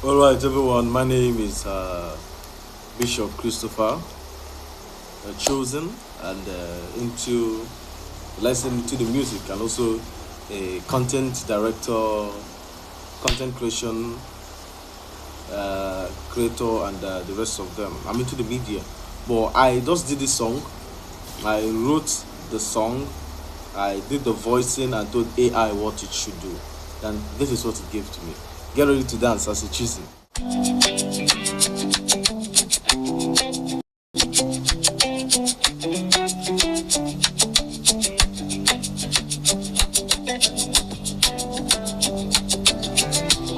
All right, everyone. My name is Bishop Christopher Chosen, and into listening to the music, and also a content director, content creation creator, and the rest of them. I'm into the media, but I just did this song. I wrote the song. I did the voicing and told AI what it should do. And this is what it gave to me. Get ready to dance as you're choosing.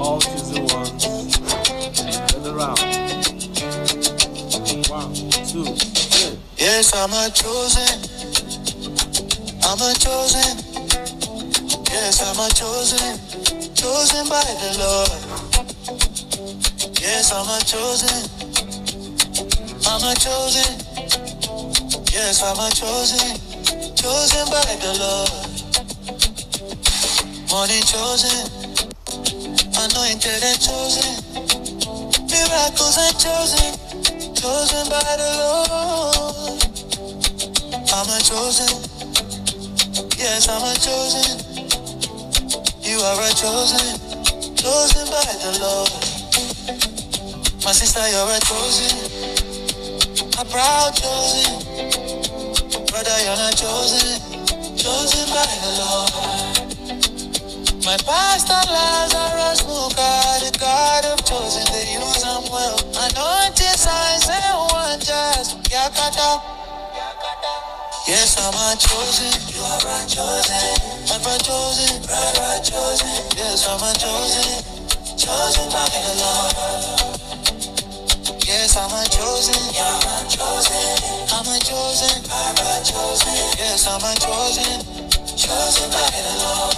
All choosing ones. Turn around. One, two, three. Yes, I'm a chosen. I'm a chosen. Yes, I'm a chosen. Chosen by the Lord. Yes, I'm a chosen. I'm a chosen. Yes, I'm a chosen. Chosen by the Lord. More than chosen. Anointed and chosen. Miracles and chosen. Chosen by the Lord. I'm a chosen. Yes, I'm a chosen. You are a chosen. Chosen by the Lord. My sister, you're a chosen. A proud chosen. Brother, you're not chosen. Chosen by the Lord. My pastor Lazarus Muka, the God of chosen, they use them well. Anointed signs and wonders. Yakata. Yes, I'm a chosen. You are a chosen. I'm a chosen. Brother, chosen. Yes, I'm a chosen. Chosen by the Lord. Yes, I'm a chosen. You're a chosen. I'm a chosen. I'm a chosen. Yes, I'm a chosen. Chosen by the Lord.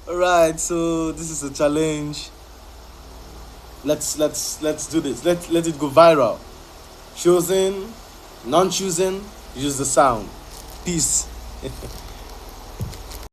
All right, so this is a challenge. Let's do this. Let it go viral. Chosen, non-chosen, use the sound. Peace.